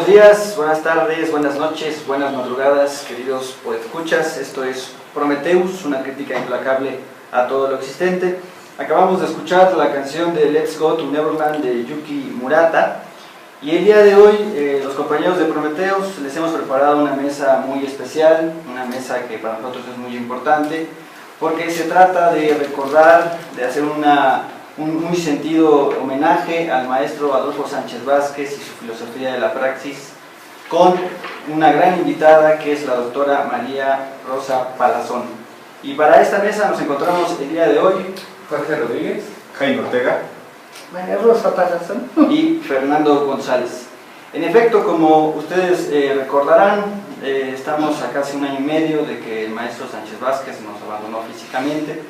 días, buenas tardes, buenas noches, buenas madrugadas, queridos podescuchas. Esto es Prometheus, una crítica implacable a todo lo existente. Acabamos de escuchar la canción de Let's Go to Neverland de Yuki Murata. Y el día de hoy, los compañeros de Prometheus les hemos preparado una mesa muy especial, una mesa que para nosotros es muy importante, porque se trata de recordar, de hacer un muy sentido homenaje al maestro Adolfo Sánchez Vázquez y su filosofía de la praxis, con una gran invitada que es la doctora María Rosa Palazón. Y para esta mesa nos encontramos el día de hoy Jorge Rodríguez, Jaime Ortega, María Rosa Palazón y Fernando González. En efecto, como ustedes recordarán, estamos a casi un año y medio de que el maestro Sánchez Vázquez nos abandonó físicamente,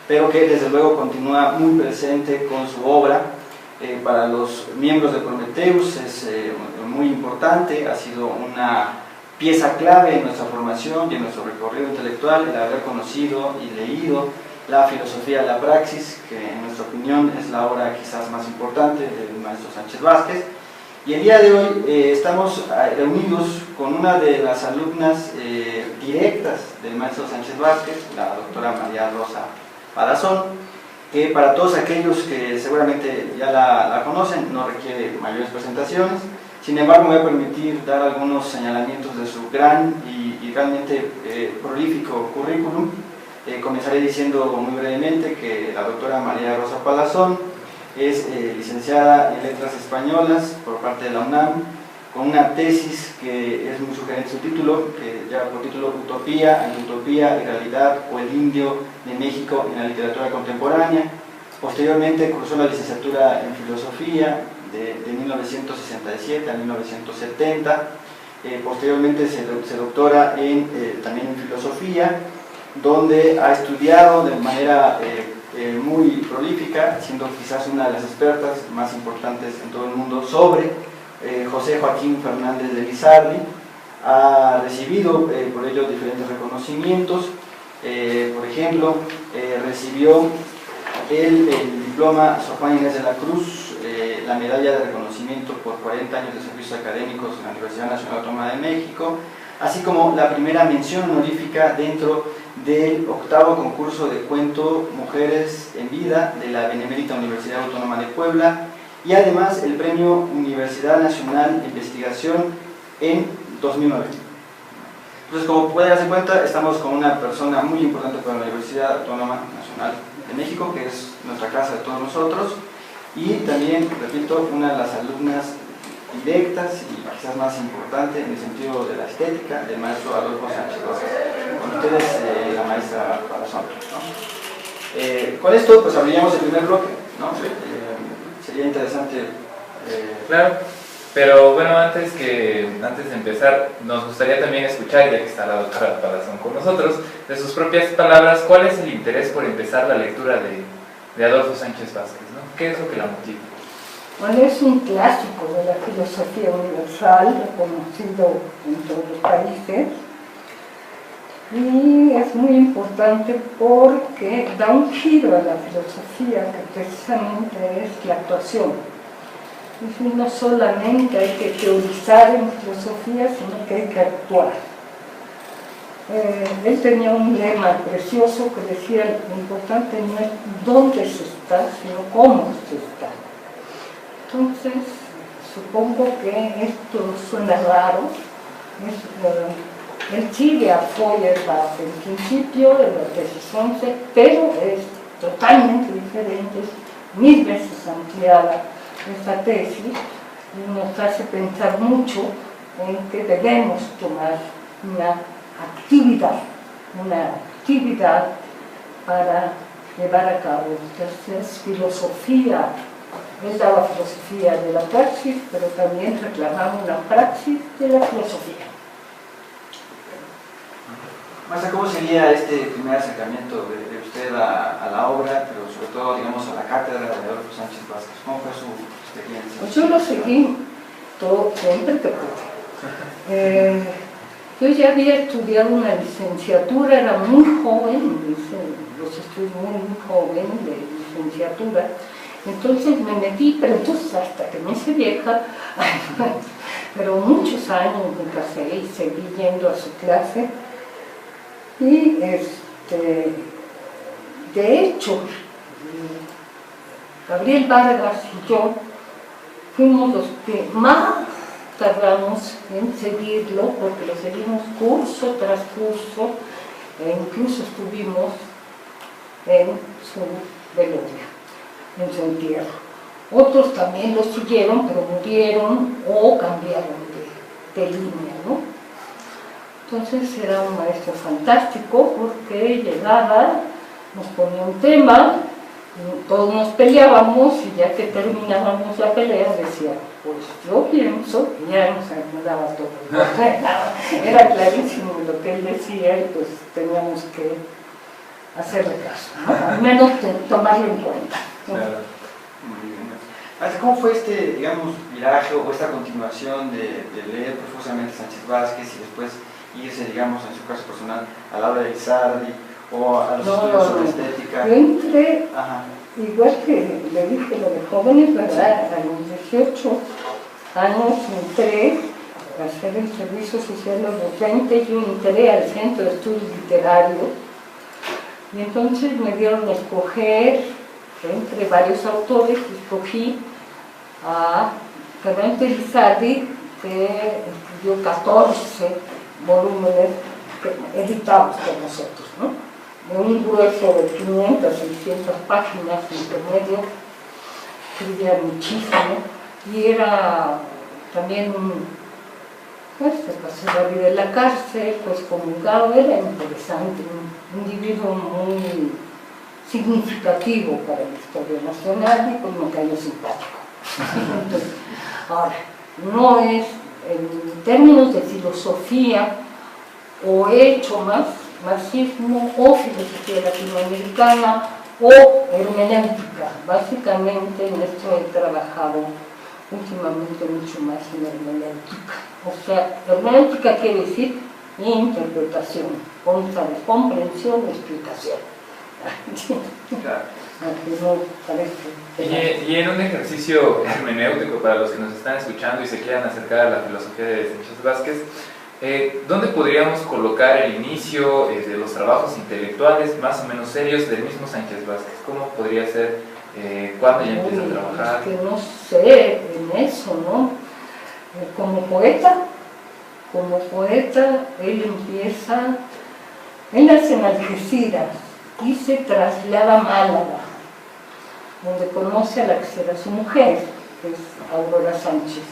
pero que desde luego continúa muy presente con su obra. Para los miembros de Prometheus es muy importante, ha sido una pieza clave en nuestra formación y en nuestro recorrido intelectual el haber conocido y leído la filosofía de la praxis, que en nuestra opinión es la obra quizás más importante del maestro Sánchez Vázquez. Y el día de hoy estamos reunidos con una de las alumnas directas del maestro Sánchez Vázquez, la doctora María Rosa Palazón, que para todos aquellos que seguramente ya la conocen no requiere mayores presentaciones. Sin embargo, me voy a permitir dar algunos señalamientos de su gran y realmente prolífico currículum. Comenzaré diciendo muy brevemente que la doctora María Rosa Palazón es licenciada en Letras Españolas por parte de la UNAM, con una tesis que es muy sugerente su título, que lleva por título Utopía, Antutopía y Realidad, o el Indio de México en la literatura contemporánea. Posteriormente cursó la licenciatura en Filosofía de 1967 a 1970. Posteriormente se doctora también en Filosofía, donde ha estudiado de manera muy prolífica, siendo quizás una de las expertas más importantes en todo el mundo sobre José Joaquín Fernández de Lizardi. Ha recibido por ello diferentes reconocimientos. Por ejemplo, recibió el diploma Sor Juana Inés de la Cruz, la medalla de reconocimiento por 40 años de servicios académicos en la Universidad Nacional Autónoma de México, así como la primera mención honorífica dentro del 8º concurso de cuento Mujeres en Vida de la Benemérita Universidad Autónoma de Puebla, y además el premio Universidad Nacional de Investigación en 2009. Entonces, como pueden darse cuenta, estamos con una persona muy importante para la Universidad Autónoma Nacional de México, que es nuestra casa de todos nosotros, y también, repito, una de las alumnas directas y quizás más importante en el sentido de la estética del maestro Adolfo Sánchez Vázquez. Con ustedes, la maestra Palazón, ¿no? Con esto, pues abriríamos el primer bloque, ¿no? Sería interesante. Claro, pero bueno, antes de empezar, nos gustaría también escuchar, ya que está la doctora Palazón con nosotros, de sus propias palabras, ¿cuál es el interés por empezar la lectura de Adolfo Sánchez Vázquez, ¿no? ¿Qué es lo que la motiva? Bueno, es un clásico de la filosofía universal, reconocido en todos los países, y es muy importante porque da un giro a la filosofía que precisamente es la actuación. Es decir, no solamente hay que teorizar en filosofía, sino que hay que actuar. Él tenía un lema precioso que decía: lo importante no es dónde se está, sino cómo se está. Entonces, supongo que esto suena raro. El Chile apoya el principio de la tesis 11, pero es totalmente diferente, es 1000 veces ampliada esta tesis, y nos hace pensar mucho en que debemos tomar una actividad para llevar a cabo. Entonces, es filosofía. Él daba filosofía de la praxis, pero también reclamaba una praxis de la filosofía. Maestra, ¿cómo sería este primer acercamiento de usted a la obra, pero sobre todo, digamos, a la cátedra de Adolfo Sánchez Vázquez? ¿Cómo fue su experiencia? Pues yo lo seguí siempre que pude. Yo ya había estudiado una licenciatura, era muy joven, los estudios muy joven de licenciatura. Entonces me metí, pero entonces hasta que me hice vieja, pero muchos años me casé y seguí yendo a su clase. Y de hecho, Gabriel Vargas y yo fuimos los que más tardamos en seguirlo, porque lo seguimos curso tras curso, e incluso estuvimos en su velorio, en su entierro. Otros también lo siguieron, pero murieron o cambiaron de línea, ¿no? Entonces era un maestro fantástico, porque llegaba, nos ponía un tema, todos nos peleábamos, y ya que terminábamos la pelea decía, pues yo pienso, y ya nos acomodaba todo. Era clarísimo lo que él decía, y pues teníamos que hacerle caso, ¿no? Al menos tomarlo en cuenta, ¿no? Claro. Muy bien. ¿Cómo fue digamos, viraje o esta continuación de leer profusamente Sánchez Vázquez y después irse, digamos, en su caso personal, a la obra de Lizardi o a los estudios sobre estética? Yo entré, Ajá. igual que le dije lo de jóvenes, ¿verdad? A los 18 años entré a hacer el servicio social a los 20, yo entré al Centro de Estudios Literarios, y entonces me dieron a escoger entre varios autores, escogí a Fernández Lizardi, que escribió 14 volúmenes editados por nosotros, ¿no? De un grueso de 500, 600 páginas intermedio, escribía muchísimo, y era también pues se pasó la vida en la cárcel, pues comulgado, era interesante, un individuo muy significativo para la historia nacional, y pues me cayó simpático. Entonces, ahora, no es, en términos de filosofía, o he hecho más marxismo, o filosofía latinoamericana, o hermenéutica. Básicamente en esto he trabajado últimamente mucho más en hermenéutica. O sea, hermenéutica quiere decir interpretación, comprensión, explicación. Y en un ejercicio hermenéutico para los que nos están escuchando y se quieran acercar a la filosofía de Sánchez Vázquez, ¿dónde podríamos colocar el inicio de los trabajos intelectuales más o menos serios del mismo Sánchez Vázquez? ¿Cómo podría ser? ¿Cuándo ya empieza a trabajar? Es que no sé en eso, ¿no? Como poeta, él empieza, él nace en Algeciras y se traslada a Málaga, donde conoce a la que será su mujer, que es Aurora Sánchez.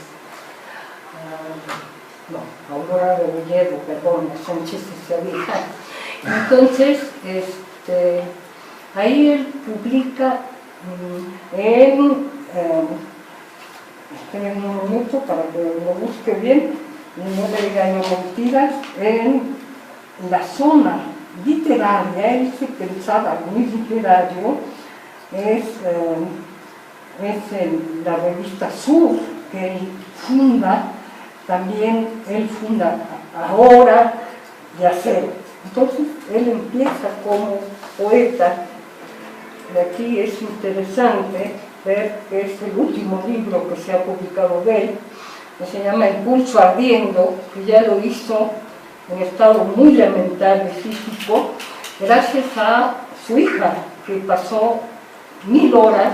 Aurora de Bolledo, perdón, Sánchez es la vieja. Entonces, ahí él publica esperen un minuto para que lo busque bien y no le diga yo mentiras, en la zona literaria, él se pensaba muy literario, es en la revista Sur, que él funda, también él funda Ahora y Acero. Entonces él empieza como poeta, y aquí es interesante ver que es el último libro que se ha publicado de él, que se llama El pulso ardiendo, que ya lo hizo en estado muy lamentable físico, gracias a su hija, que pasó 1000 horas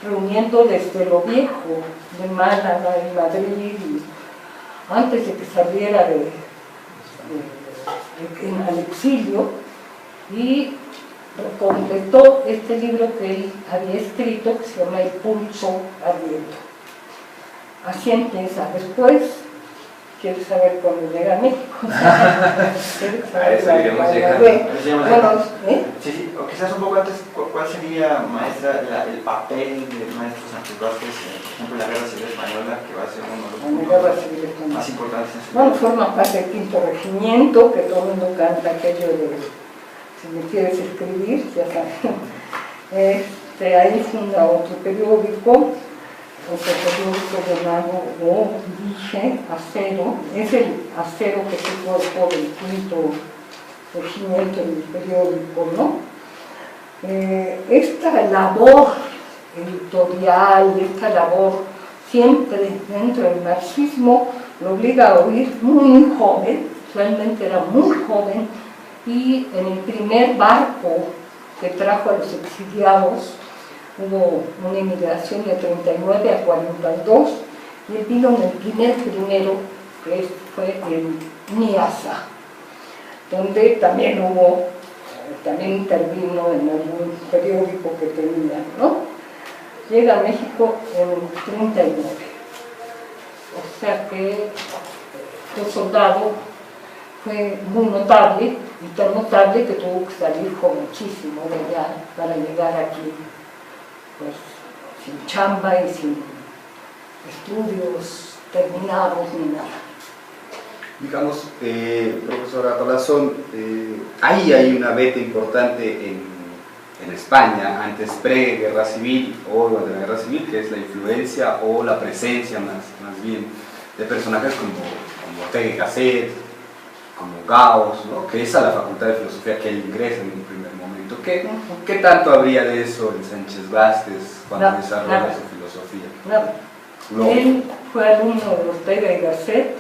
reuniendo desde lo viejo de Málaga y Madrid, y antes de que saliera al exilio, y completó este libro que él había escrito, que se llama El pulso ardiendo. Así empieza. Después, ¿quieres saber cuándo llega a México? A eso iremos llegando. Bueno, Sí, o quizás un poco antes, ¿cuál sería, maestra, el papel del maestro Sánchez Vázquez, por ejemplo, en la Guerra Civil Española, que va a ser uno de los puntos más importantes en su vida? Bueno, forma parte del 5º Regimiento, que todo el mundo canta aquello de si me quieres escribir, ya sabes. Ahí funda otro periódico llamado, dije, Acero. Es el Acero que se cuerpo del 5º Regimiento del periódico, ¿no? Esta labor editorial, esta labor siempre dentro del marxismo, lo obliga a huir muy joven, realmente era muy joven, y en el primer barco que trajo a los exiliados hubo una inmigración de 39 a 42, y él vino en el primero, que fue en Niassa, donde también también intervino en algún periódico que tenía, ¿no? Llega a México en el 39, o sea que fue soldado, fue muy notable, y tan notable que tuvo que salir muchísimo de allá para llegar aquí, pues sin chamba y sin estudios terminados ni nada. Digamos, profesora Palazón, ahí hay una beta importante en España, antes pre-guerra civil o durante la guerra civil, que es la influencia o la presencia más bien de personajes como Ortega y Gasset, como Gauss, ¿no? Que es a la Facultad de Filosofía que él ingresa en un primer momento. ¿Qué tanto habría de eso en Sánchez Vázquez cuando desarrolla su filosofía? Nada. No. Él fue alumno de Ortega y Gasset.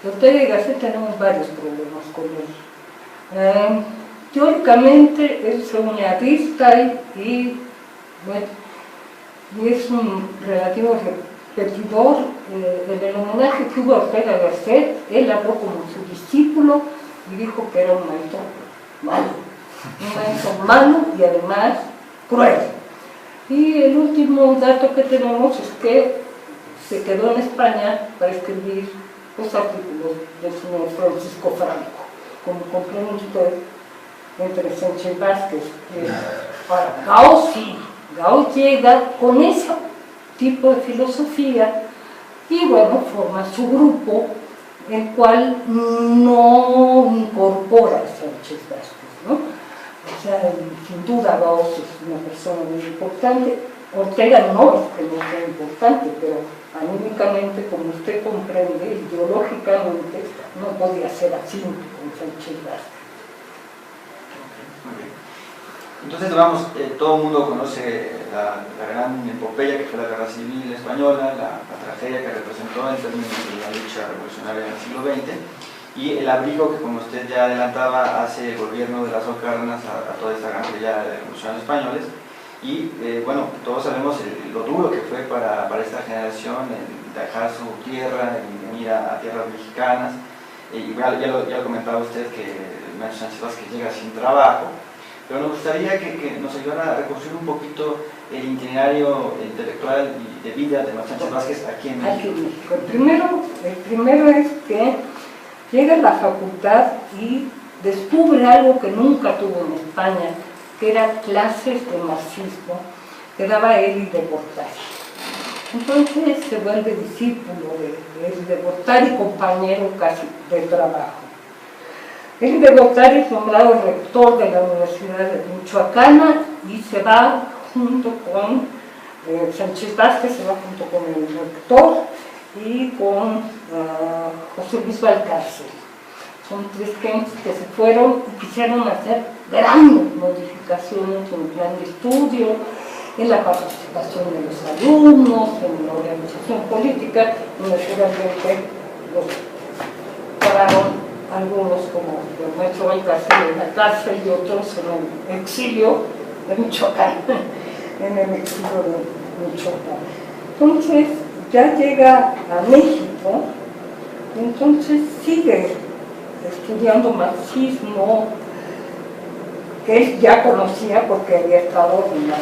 Ortega y Gasset tenemos varios problemas con él. Teóricamente él se une a Aristide y es un relativo repetidor. En el homenaje que hubo a Ortega y Gasset, él habló como su discípulo y dijo que era un maestro malo y además cruel. Y el último dato que tenemos es que se quedó en España para escribir los artículos del señor Francisco Franco. Como comprende usted, entre Sánchez Vázquez para Gauss, sí, Gauss llega con ese tipo de filosofía y bueno, forma su grupo, el cual no incorpora a Sánchez Vázquez, ¿no? O sea, sin duda Gauss es una persona muy importante. Ortega no es que no sea importante, pero anímicamente, como usted comprende, ideológicamente, no podía ser así con Sánchez Vázquez. Entonces, digamos, todo el mundo conoce la gran epopeya que fue la Guerra Civil Española, la tragedia que representó en términos de la lucha revolucionaria en el siglo XX, y el abrigo que, como usted ya adelantaba, hace el gobierno de Lázaro Cárdenas a toda esta gran guerrilla de revolucionarios españoles. Y bueno, todos sabemos lo duro que fue para esta generación dejar su tierra y venir a tierras mexicanas. Y ya lo comentaba usted que el maestro Sánchez Vázquez llega sin trabajo, pero nos gustaría que nos ayudara a reconstruir un poquito el itinerario intelectual y de vida de maestro Sánchez Vázquez aquí en México. El primero es que llega a la facultad y descubre algo que nunca tuvo en España, que eran clases de marxismo que daba Elie de Gortari. Entonces se vuelve discípulo de Elie de Gortari y compañero casi de trabajo. Elie de Gortari es nombrado rector de la Universidad de Michoacana y se va junto con Sánchez Vázquez, se va junto con el rector y con José Luis Valcárcel. Son tres gentes que se fueron y quisieron hacer grandes modificaciones en el plan de estudio, en la participación de los alumnos, en la organización política, y naturalmente los pararon algunos como el maestro Valcárcel en la cárcel y otros en el exilio de Michoacán, en el exilio de Michoacán. Entonces ya llega a México, entonces sigue estudiando marxismo, que él ya conocía porque había estado en las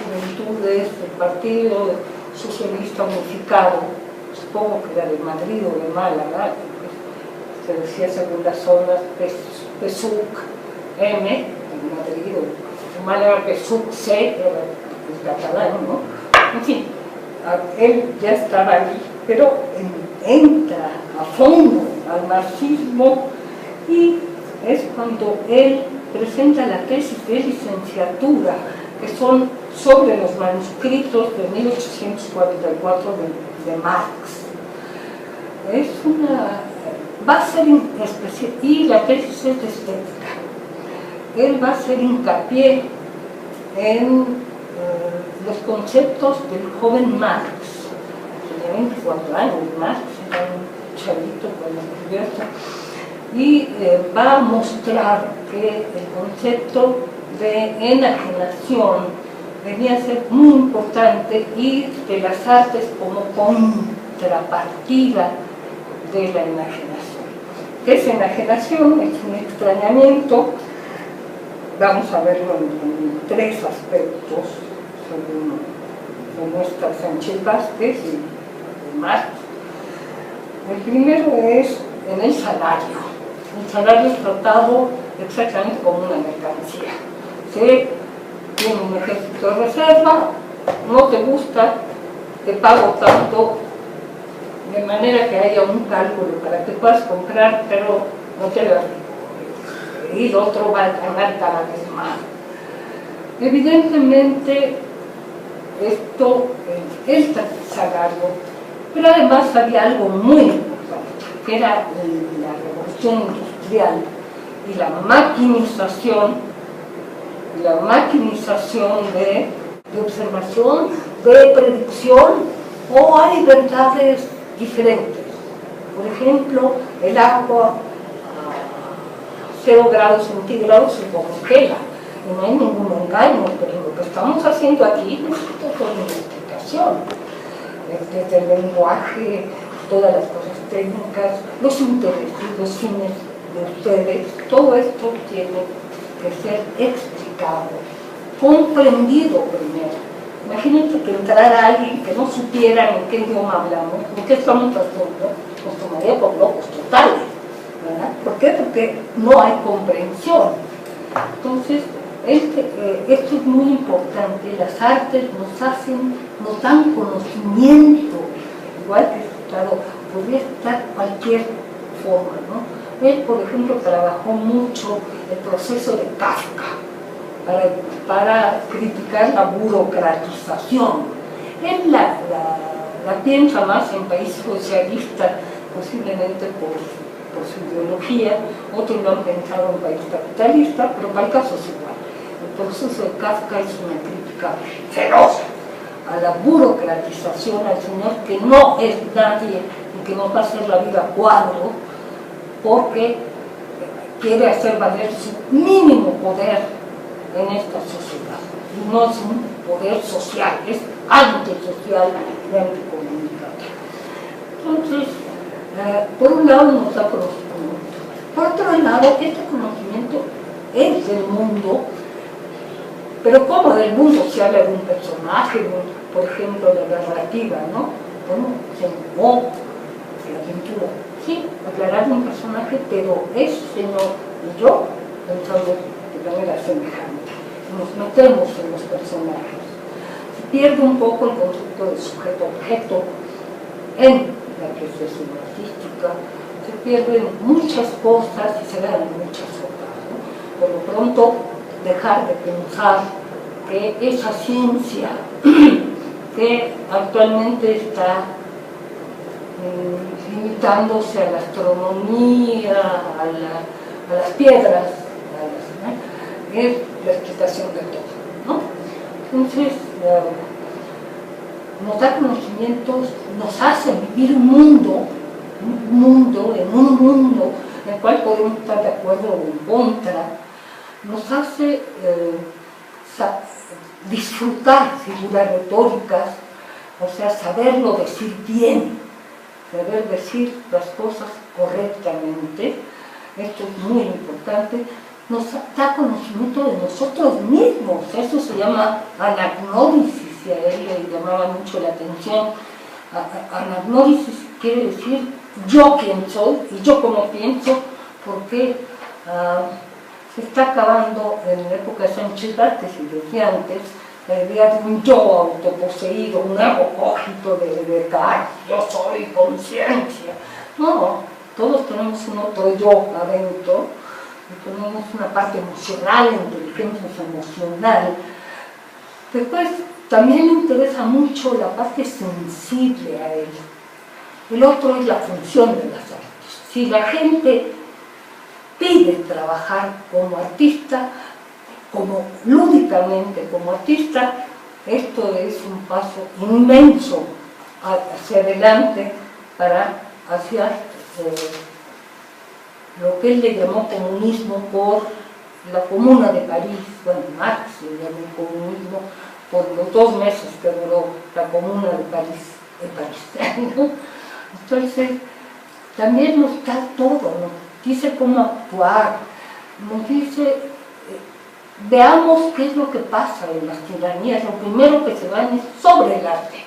juventudes del Partido Socialista Unificado, supongo que era de Madrid o de Málaga, se decía según las zonas PSUC M, en Madrid, o en Málaga PSUC C, era el catalán, ¿no? En fin, él ya estaba ahí, pero entra a fondo al marxismo y es cuando él presenta la tesis de licenciatura, que son sobre los manuscritos de 1844 de Marx. Va a ser especial, y la tesis es de estética. Él va a hacer hincapié en los conceptos del joven Marx, tenía 24 años, Marx era un chavito cuando descubierto, y va a mostrar que el concepto de enajenación venía a ser muy importante y de las artes como contrapartida de la enajenación. ¿Qué es enajenación? Es un extrañamiento, vamos a verlo en tres aspectos, según lo muestra Sánchez Vázquez y Marx. El primero es en el salario. El salario es tratado exactamente como una mercancía. Se tiene un ejército de reserva, no te gusta, te pago tanto, de manera que haya un cálculo para que puedas comprar, pero no te da rico. Y el otro va a ganar cada vez más. Evidentemente, esto es el salario, pero además había algo muy importante, que era la revolución industrial y la maquinización de observación, de predicción, o hay verdades diferentes. Por ejemplo, el agua a 0 grados centígrados se congela, y no hay ningún engaño, pero lo que estamos haciendo aquí necesita toda una explicación. Desde el lenguaje, todas las cosas técnicas, los intereses, los fines de ustedes, todo esto tiene que ser explicado, comprendido primero. Imagínate que entrara alguien que no supiera en qué idioma hablamos, en qué estamos haciendo, nos tomaría por locos totales, ¿verdad? ¿Por qué? Porque no hay comprensión. Entonces, esto es muy importante. Las artes nos dan conocimiento, igual que, claro, podría estar cualquier forma, ¿no? Él, por ejemplo, trabajó mucho el proceso de Kafka para criticar la burocratización. Él la piensa más en país socialista, posiblemente por su ideología, otros lo han pensado en país capitalista, pero para el caso es igual. El proceso de Kafka es una crítica feroz a la burocratización, al señor que no es nadie y que nos va a hacer la vida cuadro, porque quiere hacer valer su mínimo poder en esta sociedad. Y no es un poder social, es antisocial y anticomunitario. Entonces, por un lado nos da conocimiento. Por otro lado, este conocimiento es del mundo, pero ¿cómo del mundo se habla de un personaje, por ejemplo, de la narrativa, ¿no? ¿Cómo se llamó la pintura? Sí, aclarar un personaje, pero ese señor y yo pensamos de manera semejante. Nos metemos en los personajes. Se pierde un poco el concepto de sujeto-objeto en la apreciación artística, se pierden muchas cosas y se dan muchas otras, ¿no? Por lo pronto, dejar de pensar que esa ciencia que actualmente está limitándose a la astronomía, a las piedras, ¿no? Es la explicación de todo, ¿no? Entonces, nos da conocimientos, nos hace vivir un mundo en el cual podemos estar de acuerdo o en contra, nos hace disfrutar figuras retóricas, o sea, saberlo decir bien, saber decir las cosas correctamente. Esto es muy importante. Nos da conocimiento de nosotros mismos, eso se llama anagnórisis, y a él le llamaba mucho la atención. Anagnórisis quiere decir yo quién soy y yo cómo pienso, porque se está acabando en la época de Sánchez Vázquez y desde antes la idea de un yo autoposeído, un ego cógito de Descartes, yo soy conciencia. No, todos tenemos un otro yo adentro, y tenemos una parte emocional, inteligencia emocional. Después también le interesa mucho la parte sensible a él. El otro es la función de las artes. Si la gente pide trabajar como artista, como lúdicamente como artista, esto es un paso inmenso hacia adelante para hacia lo que él le llamó comunismo por la Comuna de París. Bueno, Marx le llamó comunismo por los 2 meses que duró la Comuna de París en París, ¿no? Entonces, también nos da todo, nos dice cómo actuar, nos dice, veamos qué es lo que pasa en las tiranías. Lo primero que se van es sobre el arte.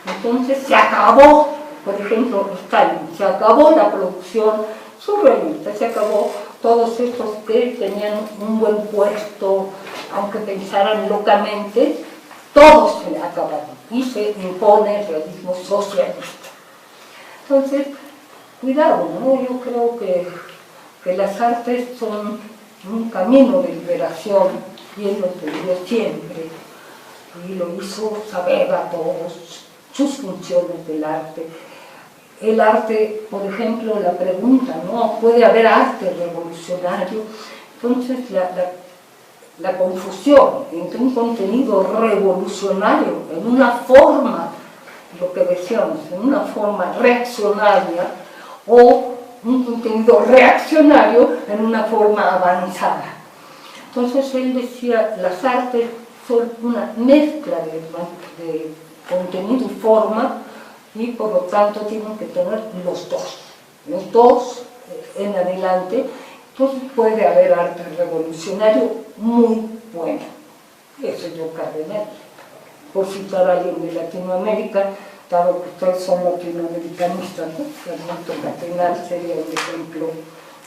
Entonces se acabó, por ejemplo, Stalin, se acabó la producción surrealista, se acabó todos estos que tenían un buen puesto, aunque pensaran locamente, todos se acabaron y se impone el realismo socialista. Entonces, cuidado, ¿no? Yo creo que las artes son un camino de liberación, y él lo pidió siempre, y lo hizo saber a todos sus funciones del arte. El arte, por ejemplo, la pregunta, ¿no? ¿Puede haber arte revolucionario? Entonces, la confusión entre un contenido revolucionario en una forma, lo que decíamos, en una forma reaccionaria, o un contenido reaccionario en una forma avanzada. Entonces él decía, las artes son una mezcla de contenido y forma, y por lo tanto tienen que tener los dos en adelante. Entonces puede haber arte revolucionario muy bueno. Eso yo Cardenal, por citar a alguien de Latinoamérica, dado que ustedes son latinoamericanistas, ¿no? Ernesto Cardenal sería un ejemplo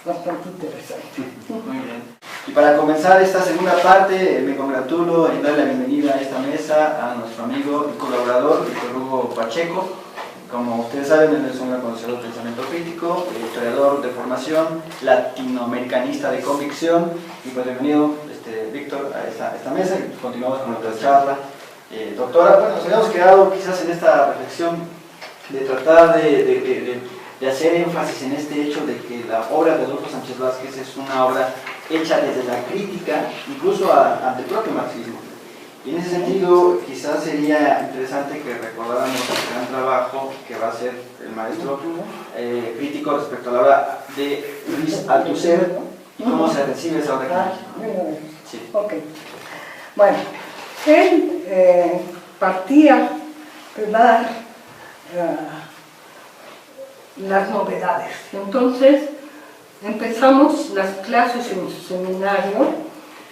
bastante interesante. Muy bien. Y para comenzar esta segunda parte, me congratulo en darle la bienvenida a esta mesa a nuestro amigo y colaborador Víctor Hugo Pacheco. Como ustedes saben, él es un conocedor del pensamiento crítico, historiador de formación, latinoamericanista de convicción. Y pues bienvenido, Víctor, a esta mesa, y continuamos con nuestra charla. Doctora, bueno, nos habíamos quedado quizás en esta reflexión de tratar de hacer énfasis en este hecho de que la obra de Adolfo Sánchez Vázquez es una obra hecha desde la crítica, incluso ante el propio marxismo. Y en ese sentido, quizás sería interesante que recordáramos el gran trabajo que va a hacer el maestro crítico respecto a la obra de Luis Althusser y cómo se recibe esa obra crítica. Sí. Ok. Bueno, él partía de dar las novedades. Entonces, empezamos las clases en su seminario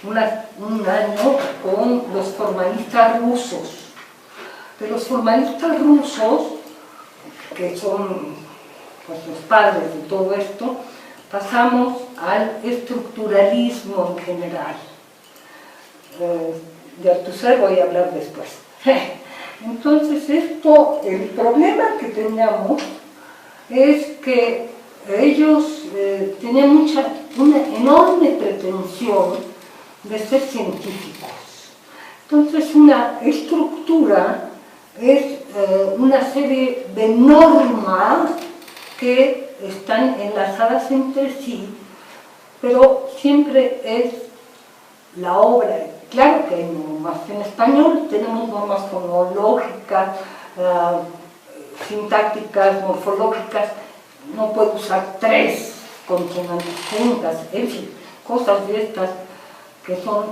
un año con los formalistas rusos. De los formalistas rusos, que son pues, los padres de todo esto, pasamos al estructuralismo en general. De Althusser voy a hablar después. Entonces, el problema que teníamos es que ellos tenían una enorme pretensión de ser científicos. Entonces, una estructura es una serie de normas que están enlazadas entre sí, pero siempre es la obra. Claro que hay normas. En español tenemos normas fonológicas, sintácticas, morfológicas. No puedo usar 3 consonantes juntas, en fin, cosas de estas que son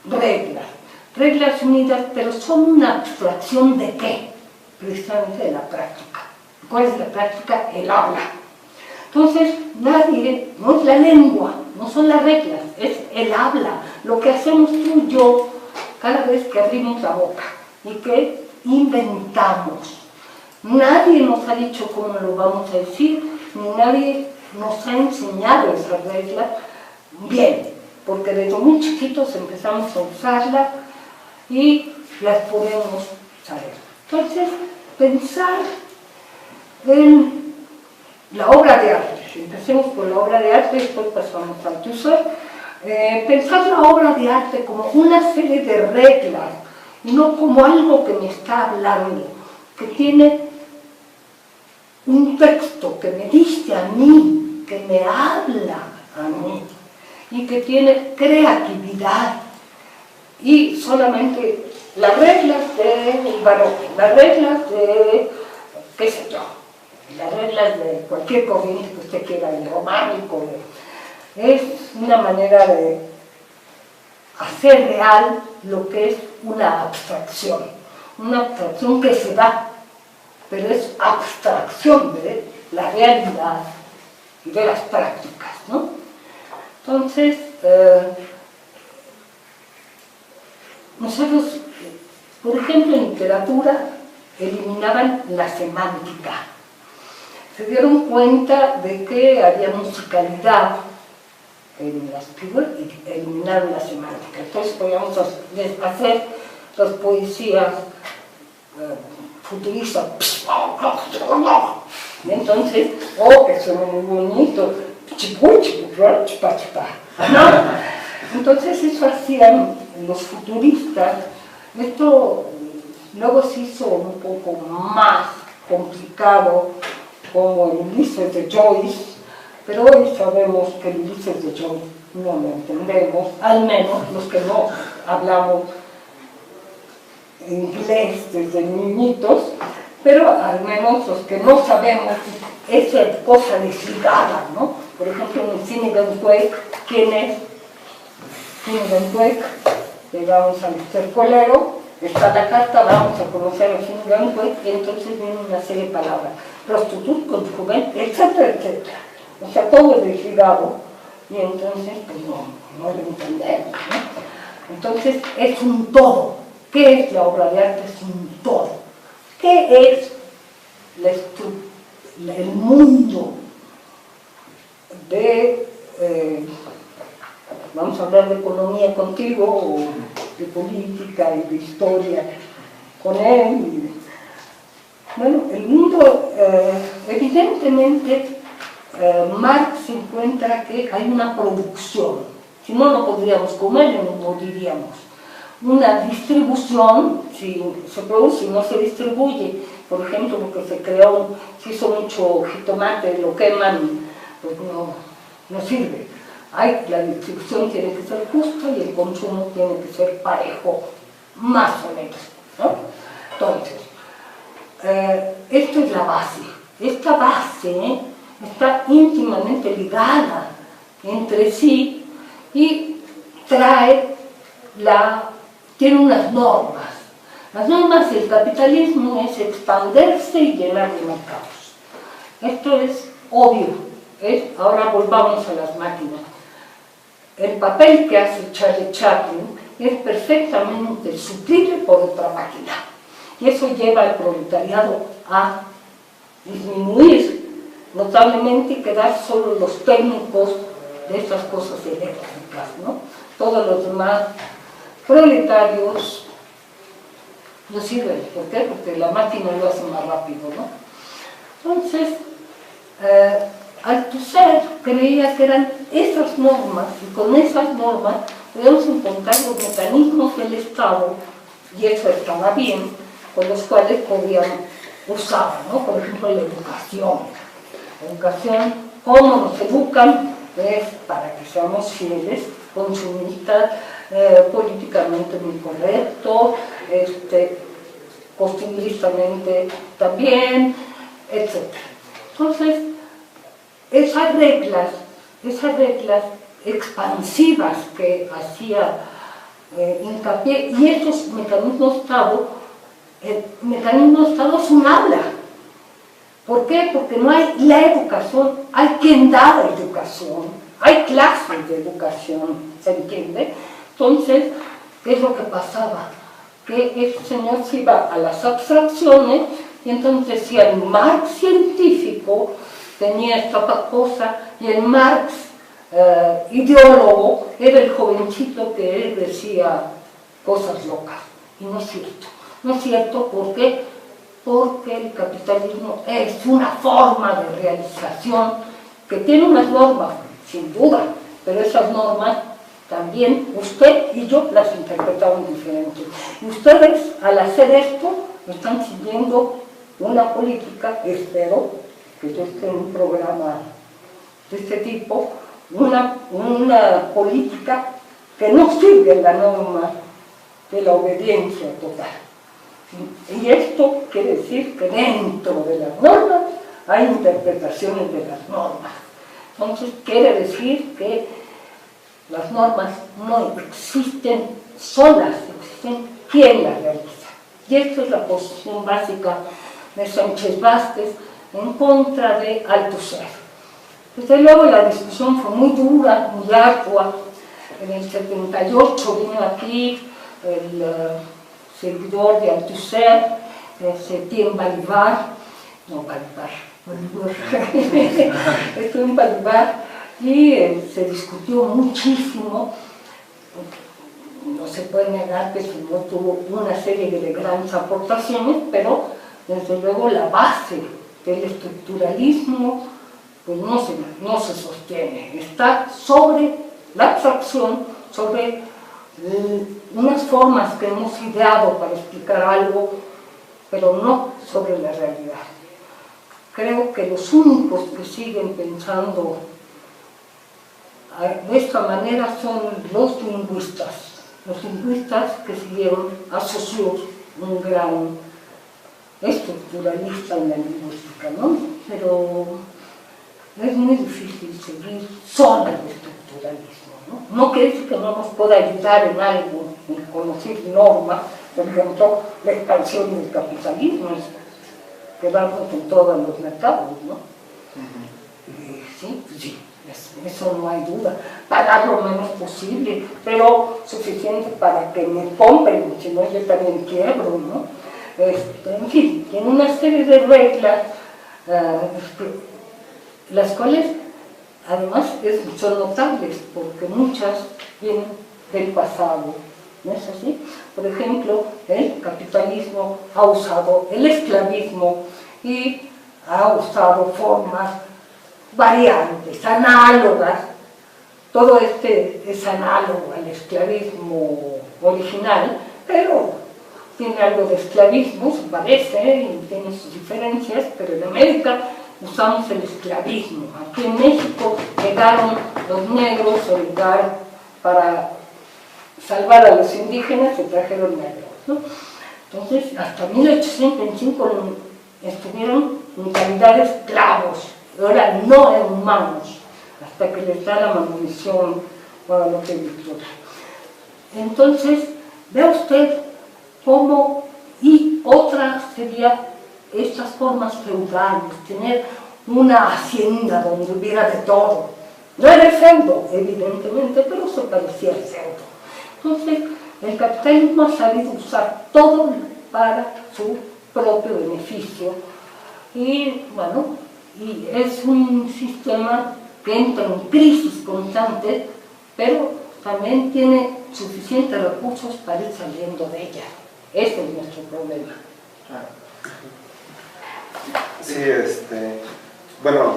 reglas unidas, pero son una abstracción ¿de qué? Precisamente de la práctica. ¿Cuál es la práctica? El habla. Entonces, no es la lengua, no son las reglas, es el habla, lo que hacemos tú y yo cada vez que abrimos la boca y que inventamos. Nadie nos ha dicho cómo lo vamos a decir, ni nadie nos ha enseñado esas reglas bien, porque desde muy chiquitos empezamos a usarlas y las podemos saber. Entonces, pensar en la obra de arte, empecemos por la obra de arte y después pasamos a Althusser. Pensar la obra de arte como una serie de reglas, no como algo que me está hablando, que tiene un texto que me dice a mí, que me habla a mí, y que tiene creatividad, y solamente las reglas del barroco, las reglas de, qué sé yo, las reglas de cualquier corriente que usted quiera, el románico, es una manera de hacer real lo que es una abstracción que se da, pero es abstracción de la realidad y de las prácticas, ¿no? Entonces, nosotros, por ejemplo, en literatura, eliminaban la semántica. Se dieron cuenta de que había musicalidad en las figuras y eliminaron la semántica. Entonces podíamos hacer las poesías futuristas. Y entonces, que suena muy bonito. ¿No? Entonces eso hacían los futuristas. Esto luego se hizo un poco más complicado, como el Ulises de Joyce, pero hoy sabemos que el Ulises de Joyce no lo entendemos, al menos los que no hablamos inglés desde niñitos, pero al menos los que no sabemos esa cosa desligada, ¿no? Por ejemplo, en Finnegan Wake, ¿quién es? Finnegan Wake, llegamos al estercolero, está la carta, vamos a conocer a Finnegan Wake, y entonces viene una serie de palabras, prostitut, concubén, etcétera, etcétera. O sea, todo es desligado, y entonces, pues no lo entendemos, ¿no? Entonces, es un todo. ¿Qué es la obra de arte? Es un todo. ¿Qué es el mundo de, vamos a hablar de economía contigo, o de política y de historia con él? Bueno, el mundo, evidentemente, Marx encuentra que hay una producción, si no, no podríamos comer y no moriríamos. Una distribución, si se produce y no se distribuye, por ejemplo, lo que se creó, se hizo mucho jitomate, lo queman, pues no sirve. La distribución tiene que ser justa y el consumo tiene que ser parejo, más o menos, ¿no? Entonces, esto es la base. Esta base está íntimamente ligada entre sí y tiene unas normas. Las normas del capitalismo es expandirse y llenar de mercados. Esto es obvio. Ahora volvamos a las máquinas. El papel que hace Charlie Chaplin es perfectamente suplible por otra máquina. Y eso lleva al proletariado a disminuir notablemente y quedar solo los técnicos de estas cosas eléctricas, ¿no? Todos los demás proletarios no sirven. ¿Por qué? Porque la máquina lo hace más rápido, ¿no? Entonces, Althusser creía que eran esas normas, y con esas normas podemos encontrar los mecanismos del Estado, y eso estaba bien, con los cuales podían usar, ¿no? Por ejemplo, la educación. La educación, ¿cómo nos educan? Es para que seamos fieles, consumistas, políticamente muy correctos, costumbristamente también, etc. Entonces, esas reglas expansivas que hacía hincapié, y estos mecanismos de Estado, el mecanismo de Estado es un aula. ¿Por qué? Porque no hay la educación, hay quien da la educación, hay clases de educación, ¿se entiende? Entonces, ¿qué es lo que pasaba? Que este señor se iba a las abstracciones y entonces decía, el Marx científico tenía esta cosa y el Marx ideólogo era el jovencito que él decía cosas locas. Y no es cierto. No es cierto, ¿por qué? Porque el capitalismo es una forma de realización que tiene unas normas, sin duda, pero esas normas también usted y yo las interpretamos diferentes. Y ustedes, al hacer esto, están siguiendo una política, espero que yo esté en un programa de este tipo, una política que no sigue la norma de la obediencia total. Y esto quiere decir que dentro de las normas hay interpretaciones de las normas. Entonces quiere decir que las normas no existen solas, existen quien las realiza. Y esta es la posición básica de Sánchez Vázquez en contra de Althusser. Desde luego la discusión fue muy dura, muy ardua. En el 78 vino aquí el seguidor de Althusser, Etienne Balibar, estuvo en Balibar y se discutió muchísimo. No se puede negar que no tuvo una serie de grandes aportaciones, pero desde luego la base del estructuralismo pues no se sostiene, está sobre la abstracción, sobre unas formas que hemos ideado para explicar algo, pero no sobre la realidad. Creo que los únicos que siguen pensando de esta manera son los lingüistas que siguieron a Saussure, un gran estructuralista en la lingüística, ¿no? Pero es muy difícil seguir solo el estructuralismo, ¿no? No quiere decir que no nos pueda ayudar en algo, en conocer normas, por ejemplo, la expansión del capitalismo, quedarnos en todos los mercados, ¿no? Sí, sí, eso no hay duda, pagar lo menos posible, pero suficiente para que me compren, si no yo también quiebro, ¿no? En fin, tiene una serie de reglas, las cuales además son notables, porque muchas vienen del pasado, ¿no es así? Por ejemplo, el capitalismo ha usado el esclavismo y ha usado formas variantes, análogas. Todo es análogo al esclavismo original, pero tiene algo de esclavismo, se parece y tiene sus diferencias, pero en América usamos el esclavismo. Aquí en México llegaron los negros a llegar para salvar a los indígenas, se trajeron negros, ¿no? Entonces, hasta 1825 estuvieron en calidad de esclavos, ahora no eran humanos, hasta que les da la manutención Guadalupe Victoria. Entonces, vea usted cómo, y otra sería estas formas feudales, tener una hacienda donde hubiera de todo. No era el feudo, evidentemente, pero se parecía al feudo. Entonces, el capitalismo ha sabido usar todo para su propio beneficio. Y bueno, y es un sistema que entra en crisis constante, pero también tiene suficientes recursos para ir saliendo de ella. Ese es nuestro problema. Sí, bueno,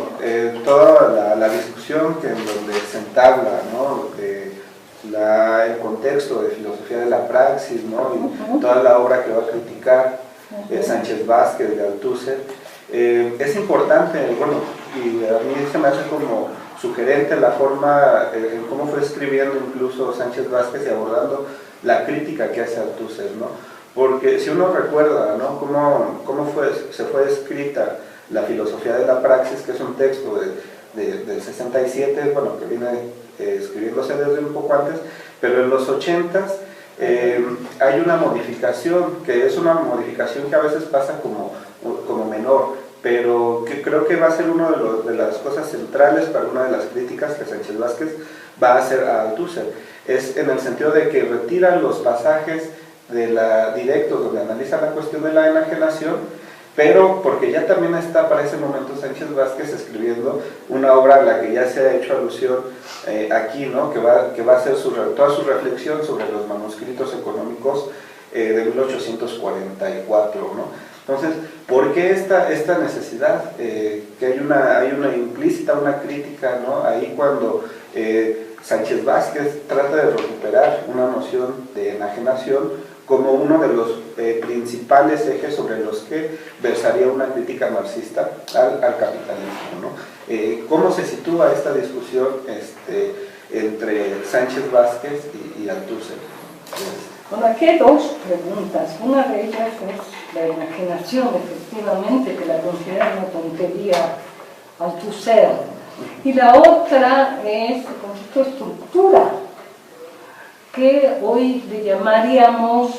toda la discusión en donde se entabla, ¿no? El contexto de filosofía de la praxis, ¿no? Y toda la obra que va a criticar Sánchez Vázquez de Althusser, es importante, bueno, y a mí se me hace como sugerente la forma en cómo fue escribiendo incluso Sánchez Vázquez y abordando la crítica que hace Althusser, ¿no? Porque si uno recuerda, ¿no? cómo se fue escrita la filosofía de la praxis, que es un texto del 67, bueno, que viene escribiéndose desde un poco antes, pero en los 80s hay una modificación, que es una modificación que a veces pasa como menor, pero que creo que va a ser una de las cosas centrales para una de las críticas que Sánchez Vázquez va a hacer a Althusser. Es en el sentido de que retira los pasajes directos donde analiza la cuestión de la enajenación, pero porque ya también está para ese momento Sánchez Vázquez escribiendo una obra a la que ya se ha hecho alusión aquí, ¿no? que va a hacer toda su reflexión sobre los manuscritos económicos de 1844, ¿no? Entonces, ¿por qué esta necesidad? Que hay una implícita, una crítica, ¿no? Ahí cuando Sánchez Vázquez trata de recuperar una noción de enajenación como uno de los principales ejes sobre los que versaría una crítica marxista al capitalismo, ¿no? ¿Cómo se sitúa esta discusión entre Sánchez Vázquez y Althusser? Bueno, aquí hay dos preguntas. Una de ellas es la enajenación, efectivamente, que la considero una tontería althusser. Y la otra es el concepto de estructura, que hoy le llamaríamos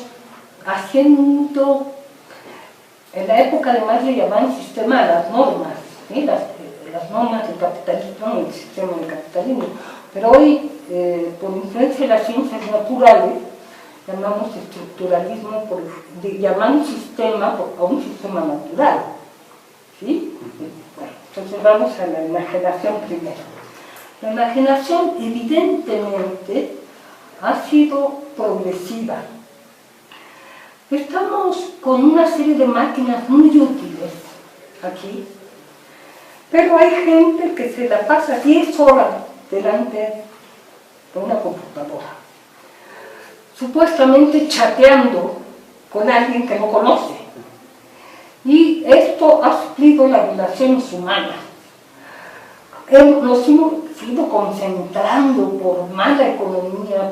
haciendo, en la época además le llamaban sistema de las normas, ¿sí? Las normas del capitalismo, el sistema del capitalismo. Pero hoy, por influencia de las ciencias naturales, llamamos estructuralismo, llamamos sistema a un sistema natural. ¿Sí? Bueno, entonces vamos a la enajenación primero. La enajenación evidentemente ha sido progresiva. Estamos con una serie de máquinas muy útiles aquí, pero hay gente que se la pasa 10 horas delante de una computadora, supuestamente chateando con alguien que no conoce. Y esto ha suplido las relaciones humanas. Nos hemos ido concentrando por mala economía,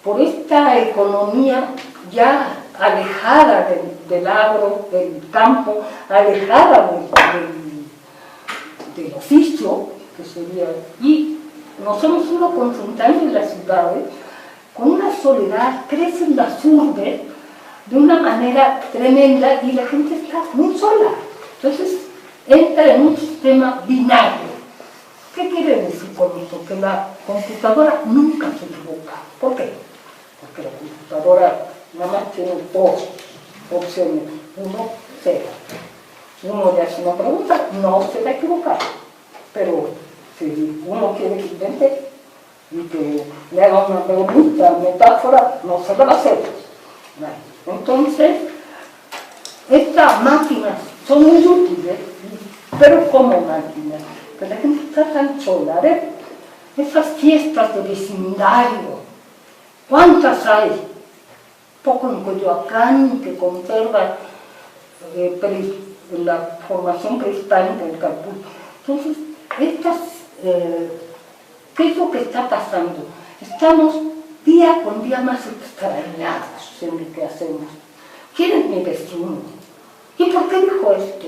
por esta economía ya alejada del agro, del campo, alejada del oficio, que sería, y nos hemos ido concentrando en las ciudades con una soledad, crecen las urbes de una manera tremenda y la gente está muy sola. Entonces entra en un sistema binario. ¿Qué quiere decir con esto? Que la computadora nunca se equivoca. ¿Por qué? Porque la computadora nada más tiene dos opciones. 1, 0. Uno le hace una pregunta, no se va a equivocar. Pero si uno quiere que invente y que le haga una pregunta, metáfora, no se la va a hacer. Entonces, estas máquinas son muy útiles, pero como máquinas. Pero la gente está tan sola. Esas fiestas de vecindario, ¿cuántas hay? Poco en Coyoacán, que conserva la formación prehispánica del Capul. Entonces, ¿qué es lo que está pasando? Estamos día con día más extrañados en lo que hacemos. ¿Quién es mi vecino? ¿Y por qué dijo esto?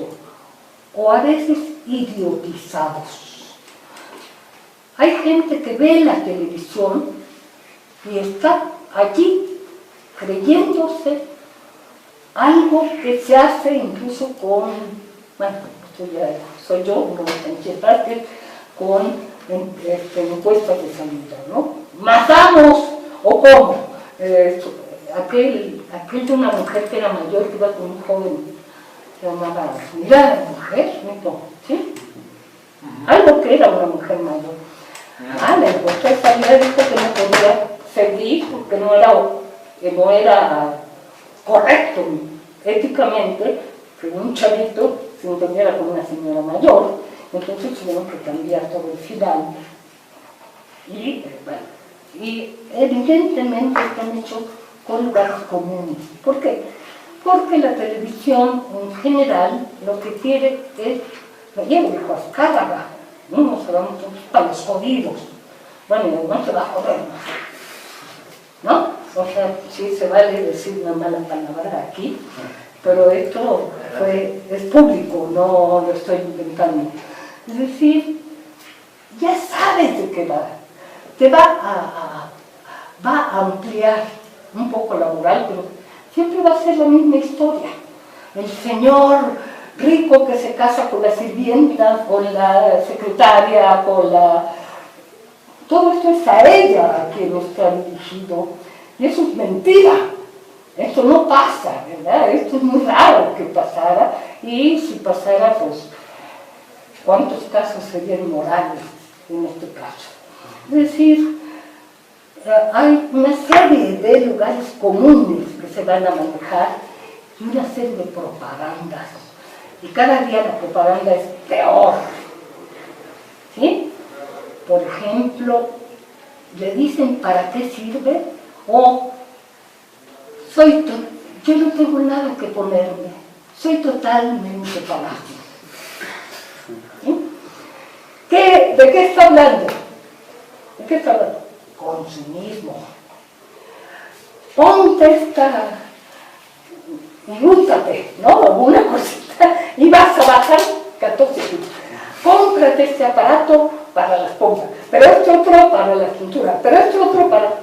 O a veces idiotizados. Hay gente que ve la televisión y está allí creyéndose algo que se hace incluso con, bueno, esto ya soy yo, no Sánchez Vázquez, con encuestas de salida, ¿no? ¿Matamos o cómo? Aquel de una mujer que era mayor, que iba con un joven, se llamaba Mirada de Mujer, ¿no? ¿Sí? Algo que era una mujer mayor. La encuesta de salida dijo que no podía seguir porque no era correcto éticamente que un chavito se entendiera con una señora mayor. Entonces tuvieron que cambiar todo el final. Y evidentemente están hechos con lugares comunes. ¿Por qué? Porque la televisión en general lo que quiere es, ya lo dijo Azcárraga, no nos hagamos para los jodidos. Bueno, no se va a joder más, ¿no? O sea, sí se vale decir una mala palabra aquí, pero esto es público, no lo estoy inventando. Es decir, ya sabes de qué va. Te va a ampliar un poco la moral, pero siempre va a ser la misma historia. El señor rico que se casa con la sirvienta, con la secretaria, todo esto es a ella a quien está dirigido. Y eso es mentira. Esto no pasa, ¿verdad? Esto es muy raro que pasara. Y si pasara, pues, ¿cuántos casos serían morales en este caso? Es decir, hay una serie de lugares comunes que se van a manejar y una serie de propagandas. Y cada día la propaganda es peor. ¿Sí? Por ejemplo, le dicen para qué sirve o yo no tengo nada que ponerme, soy totalmente palacio. ¿Sí? ¿De qué está hablando? ¿De qué está hablando? Consumismo. ponte esta, lúzate, ¿no? Una cosita, y vas a bajar 14 kilos. Cómprate este aparato para las pompas, pero este otro para la cintura, pero este otro para...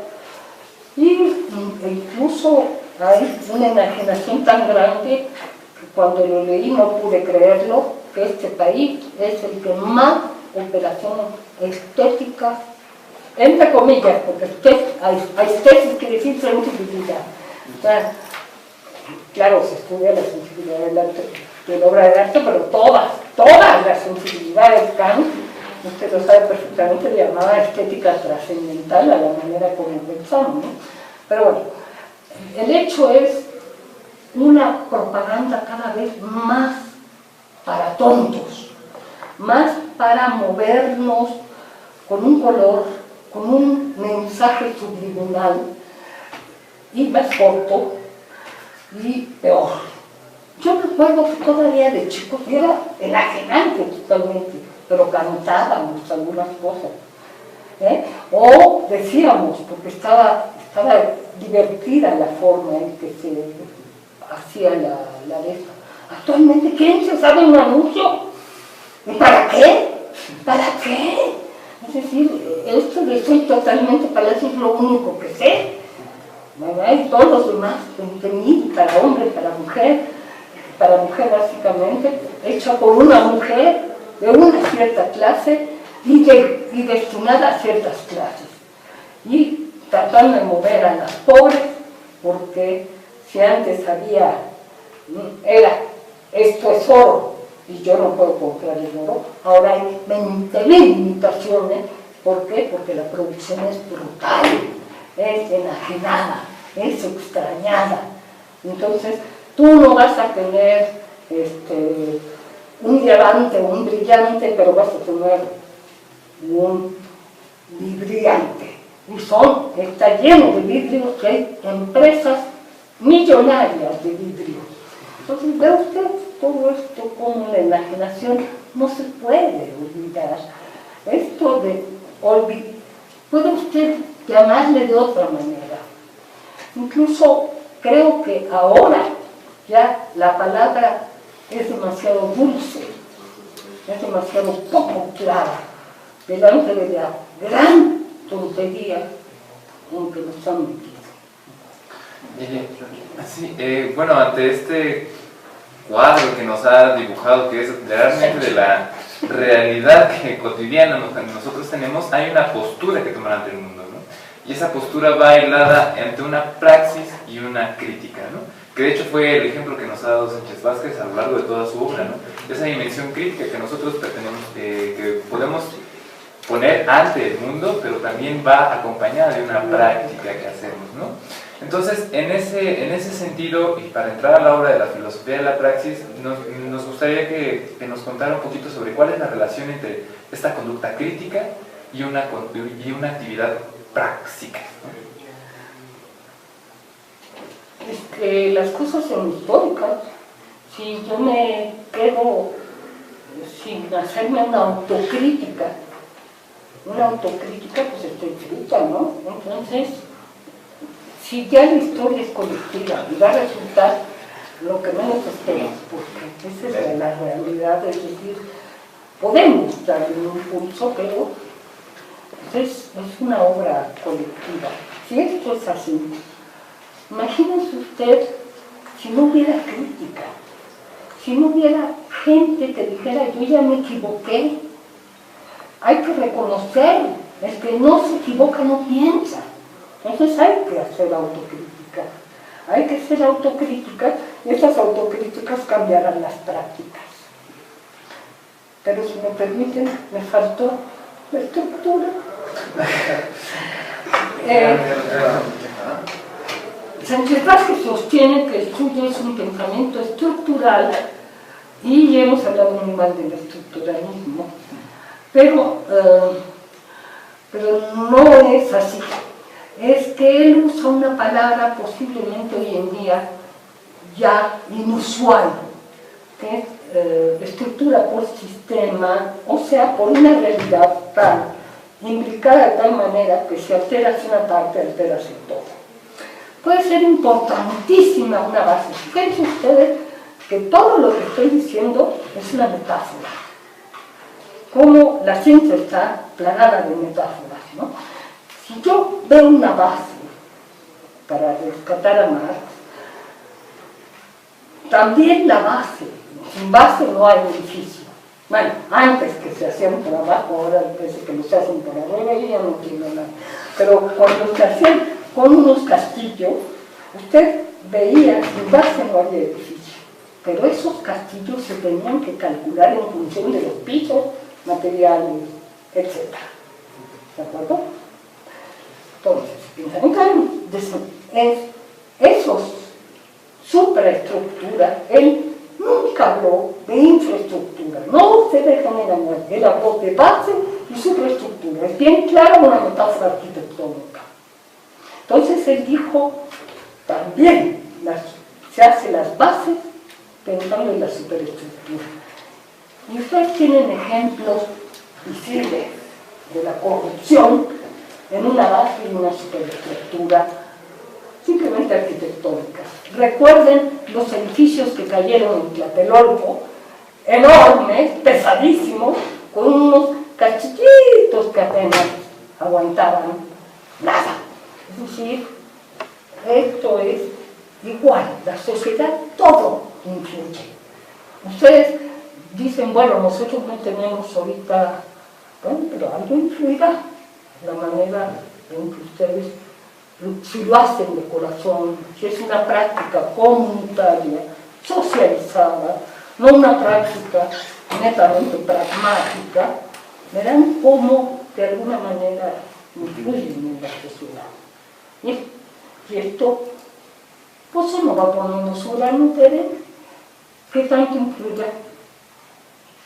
Y incluso hay una enajenación tan grande que cuando lo leí no pude creerlo, que este país es el que más operaciones estéticas, entre comillas, porque estética quiere decir sensibilidad. O sea, claro, se estudia la sensibilidad de la obra de arte, pero todas las sensibilidades, Kant, usted lo sabe perfectamente, le llamaba estética trascendental a la manera como pensamos, ¿no? Pero bueno, el hecho es una propaganda cada vez más para tontos, más para movernos con un color, con un mensaje subliminal, y más corto y peor. Yo recuerdo que todavía de chicos era enajenante totalmente, pero cantábamos algunas cosas, ¿eh? O decíamos, porque estaba divertida la forma en que se hacía la letra. Actualmente, ¿quién se sabe un anuncio? ¿Y para qué? ¿Para qué? Es decir, esto de soy totalmente palacio es lo único que sé. Y todos los demás, de mí, para hombre, para mujer básicamente, hecha por una mujer de una cierta clase y destinada a ciertas clases. Y tratando de mover a las pobres, porque si antes esto es oro, y yo no puedo comprar el oro, ahora hay 20.000 limitaciones. ¿Por qué? Porque la producción es brutal, es enajenada, es extrañada. Entonces, tú no vas a tener un diamante, un brillante, pero vas a tener un vidriante. Y está lleno de vidrios, que hay empresas millonarias de vidrios. Entonces, ve usted todo esto como la enajenación no se puede olvidar. Esto de olvidar, puede usted llamarle de otra manera. Incluso creo que ahora ya la palabra es demasiado dulce, es demasiado poco clara, delante de la gran tontería en que nos han metido. Bueno, ante este cuadro que nos ha dibujado, que es realmente de la realidad cotidiana que nosotros tenemos, hay una postura que tomar ante el mundo, ¿no? Y esa postura va hilada entre una praxis y una crítica, ¿no? Que de hecho fue el ejemplo que nos ha dado Sánchez Vázquez a lo largo de toda su obra, ¿no? Esa dimensión crítica que nosotros que podemos poner ante el mundo, pero también va acompañada de una práctica que hacemos, ¿no? Entonces, en ese sentido, y para entrar a la obra de la filosofía de la praxis, nos gustaría que nos contara un poquito sobre cuál es la relación entre esta conducta crítica y una actividad práctica, ¿no? Es que las cosas son históricas. Si yo me quedo sin hacerme una autocrítica, pues estoy frita, ¿no? Entonces, si ya la historia es colectiva y va a resultar lo que menos esperamos, porque esa es la realidad, es decir, podemos darle un impulso, pero es una obra colectiva. Si esto es así, imagínense usted si no hubiera crítica, si no hubiera gente que dijera, yo ya me equivoqué. Hay que reconocer, el que no se equivoca no piensa. Entonces hay que hacer autocrítica. Hay que hacer autocrítica y esas autocríticas cambiarán las prácticas. Pero si me permiten, me faltó la estructura. Sánchez Vázquez sostiene que el suyo es un pensamiento estructural y hemos hablado muy mal del estructuralismo, pero no es así. Es que él usa una palabra posiblemente hoy en día ya inusual, que es estructura por sistema, o sea, por una realidad tal, implicada de tal manera que si alteras una parte, alteras el todo. puede ser importantísima una base. Fíjense ustedes que todo lo que estoy diciendo es una metáfora. Como la ciencia está plagada de metáforas, ¿no? Si yo veo una base para rescatar a Marx, también la base, sin base no hay edificio. Bueno, antes que se hacían por abajo, ahora parece que los hacen por arriba y ya no entiendo nada. Pero cuando se hacían con unos castillos, usted veía, sin base no había edificio. Pero esos castillos se tenían que calcular en función de los pisos, materiales, etc. ¿De acuerdo? Entonces, en esos superestructuras, él nunca habló de infraestructura, no se dejan engañar, él habló de base y superestructura, es bien clara una metáfora arquitectónica. Entonces él dijo, también se hacen las bases pensando en la superestructura. Y ustedes tienen ejemplos visibles de la corrupción en una base y una superestructura simplemente arquitectónicas. Recuerden los edificios que cayeron en Tlatelolco, enormes, pesadísimos, con unos cachichitos que apenas aguantaban nada. Es decir, esto es igual, la sociedad todo influye. Ustedes dicen, bueno, nosotros no tenemos ahorita, bueno, pero algo influirá, la manera en que ustedes, si lo hacen de corazón, si es una práctica comunitaria, socializada, no una práctica netamente pragmática, verán cómo de alguna manera influyen en la sociedad. Y esto, pues uno va poniendo su grano de arena. ¿Qué tanto influye?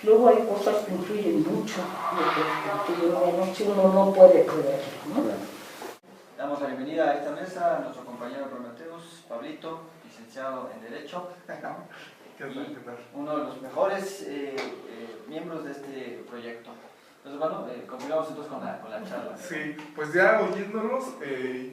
Luego hay cosas que influyen mucho, que uno no puede creer, ¿no? Damos la bienvenida a esta mesa a nuestro compañero Prometeus, Pablito, licenciado en Derecho, y uno de los mejores miembros de este proyecto. Entonces, bueno, continuamos entonces con la charla. Sí, pues ya oyéndolos,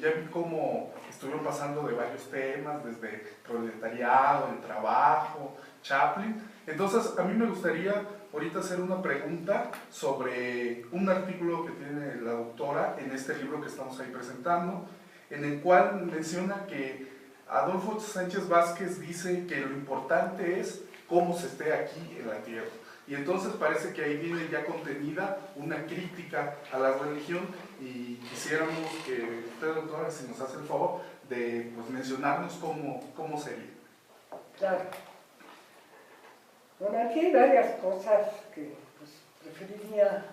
ya vi cómo estuvieron pasando de varios temas, desde proletariado, el trabajo, Chaplin. Entonces, a mí me gustaría ahorita hacer una pregunta sobre un artículo que tiene la doctora en este libro que estamos ahí presentando, en el cual menciona que Adolfo Sánchez Vázquez dice que lo importante es cómo se esté aquí en la tierra. Y entonces parece que ahí viene ya contenida una crítica a la religión y quisiéramos que usted, doctora, si nos hace el favor de pues, mencionarnos cómo sería. Claro. Bueno, aquí hay varias cosas que pues, preferiría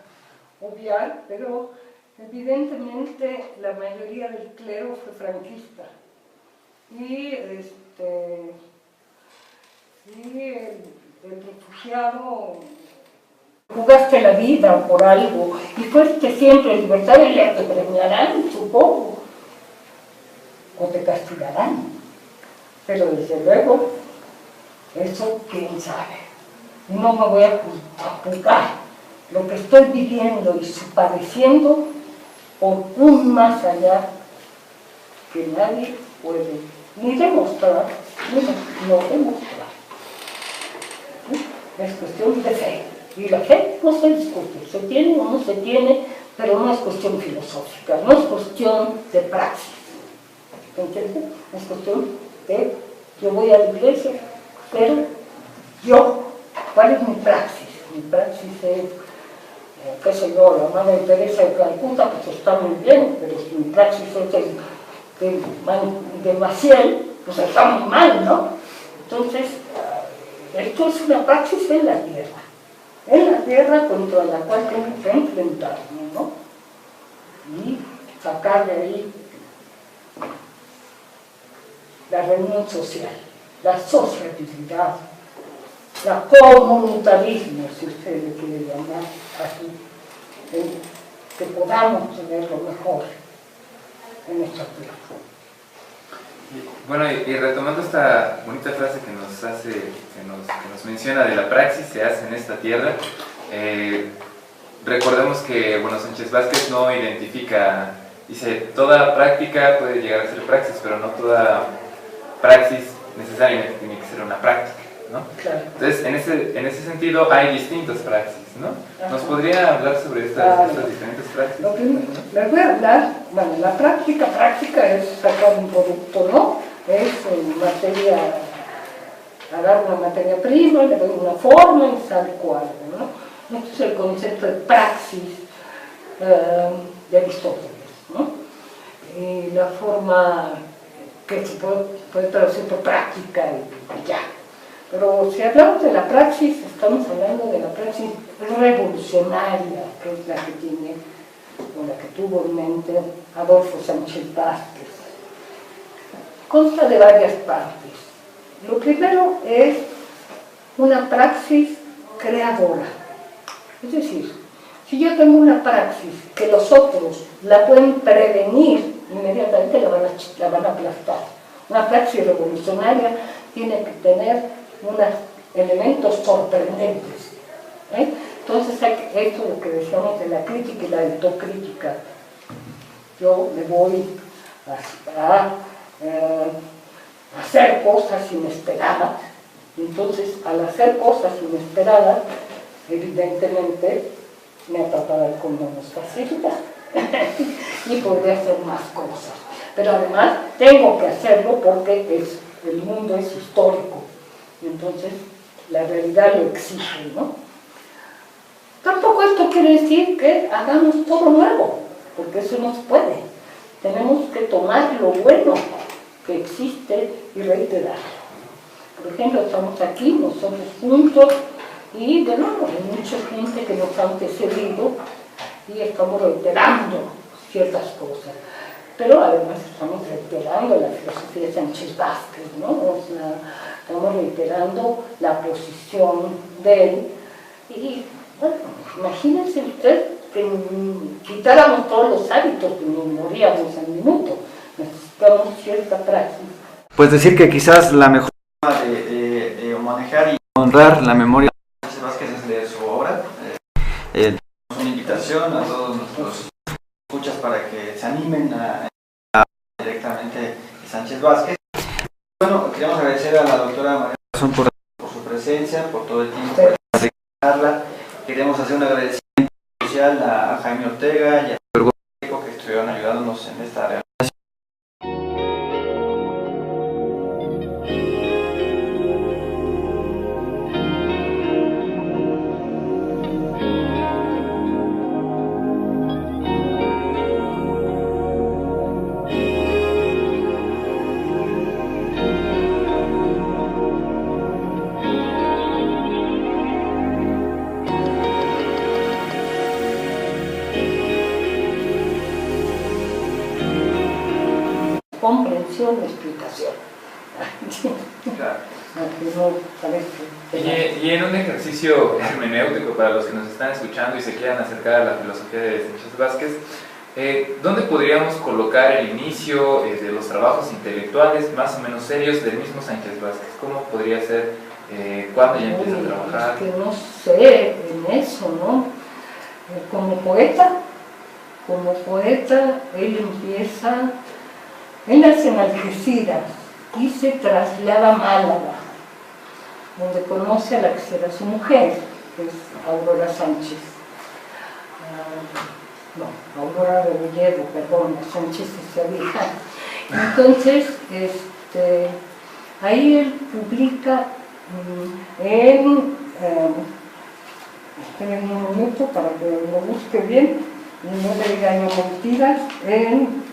obviar, pero evidentemente la mayoría del clero fue franquista. Y el refugiado, jugaste la vida por algo y fuiste siempre libertario, y te premiarán, supongo, o te castigarán. Pero desde luego, eso quién sabe. No me voy a juzgar lo que estoy viviendo y padeciendo por un más allá que nadie puede ni demostrar, ni no demostrar. Es cuestión de fe. Y la fe no se discute, se tiene o no se tiene, pero no es cuestión filosófica, no es cuestión de praxis. ¿Entiendes? Es cuestión de, yo voy a la iglesia, pero yo, ¿cuál es mi praxis? Mi praxis es, qué sé yo, la Madre Teresa de Calcuta, pues está muy bien, pero si mi praxis es de Maciel, pues está muy mal, ¿no? Entonces, esto es una praxis en la tierra contra la cual tengo que enfrentarme, ¿no? Y sacar de ahí la reunión social, la sociabilidad, la comunitarismo, si usted le quiere llamar así, que podamos tener lo mejor en nuestra tierra. Bueno, y retomando esta bonita frase que nos menciona de la praxis se hace en esta tierra, recordemos que bueno, Sánchez Vázquez no identifica Dice, toda práctica puede llegar a ser praxis, pero no toda praxis necesariamente tiene que ser una práctica, ¿no? Claro. Entonces, en ese sentido hay distintas praxis, ¿no? ¿Nos podría hablar sobre estas diferentes praxis? Lo que les voy a hablar, bueno, la práctica es sacar un producto, ¿no? Es materia, agarrar una materia prima, le doy una forma y sale cuadro, ¿no? Este es el concepto de praxis de Aristóteles, ¿no? Y la forma que se puede traducir por práctica y ya. Pero si hablamos de la praxis, estamos hablando de la praxis revolucionaria, que es la que tiene, o la que tuvo en mente Adolfo Sánchez Vázquez. Consta de varias partes. Lo primero es una praxis creadora. Es decir, si yo tengo una praxis que los otros la pueden prevenir, inmediatamente la van a aplastar. Una praxis revolucionaria tiene que tener unos elementos sorprendentes. Entonces, esto es lo que decíamos de la crítica y la autocrítica. Yo me voy a hacer cosas inesperadas, y entonces al hacer cosas inesperadas, evidentemente me atrapará con menos facilidad y podré hacer más cosas. Pero además tengo que hacerlo porque el mundo es histórico y entonces la realidad lo exige, ¿no? Tampoco esto quiere decir que hagamos todo nuevo, porque eso no se puede. Tenemos que tomar lo bueno que existe y reiterarlo. Por ejemplo, estamos aquí nosotros juntos y de nuevo hay mucha gente que nos ha antecedido y estamos reiterando ciertas cosas. Pero además estamos reiterando la filosofía de Sánchez Vázquez, ¿no? O sea, estamos reiterando la posición de él. Y bueno, imagínense usted que quitáramos todos los hábitos y nos moríamos al minuto. Necesitamos cierta práctica. Pues decir que quizás la mejor forma de manejar y honrar la memoria de Sánchez Vázquez es leer su obra. Una invitación a todos nuestros escuchas para que se animen a directamente de Sánchez Vázquez. Bueno, queremos agradecer a la doctora María Razón por su presencia, por todo el tiempo de charla. Queremos hacer un agradecimiento especial a Jaime Ortega y a Pedro Gómez que estuvieron ayudándonos en esta realización. Comprensión y explicación. Y en un ejercicio hermenéutico para los que nos están escuchando y se quieran acercar a la filosofía de Sánchez Vázquez, ¿dónde podríamos colocar el inicio de los trabajos intelectuales más o menos serios del mismo Sánchez Vázquez? ¿Cómo podría ser? ¿Cuándo ya empieza a trabajar? Es que no sé en eso, ¿no? Como poeta, él empieza. Él nace en Algeciras y se traslada a Málaga, donde conoce a la que será su mujer, que es Aurora Sánchez. Aurora de Villedo, perdón, Sánchez es su hija. Entonces, ahí él publica esperen un minuto para que lo busque bien y no le diga yo mentiras, en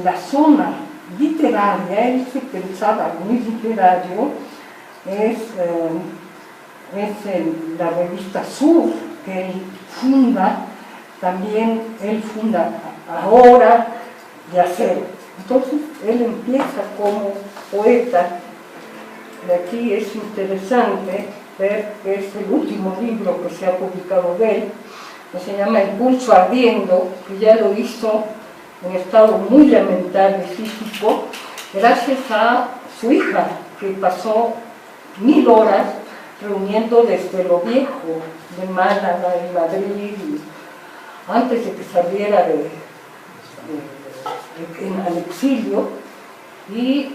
la zona literaria, él se pensaba muy literario, es la revista Sur, que él funda, también él funda Ahora y Acero. Entonces él empieza como poeta, y aquí es interesante ver que es el último libro que se ha publicado de él, que se llama El pulso ardiendo, que ya lo hizo en estado muy lamentable físico, gracias a su hija, que pasó 1000 horas reuniendo desde lo viejo de Málaga y Madrid, antes de que saliera de al exilio y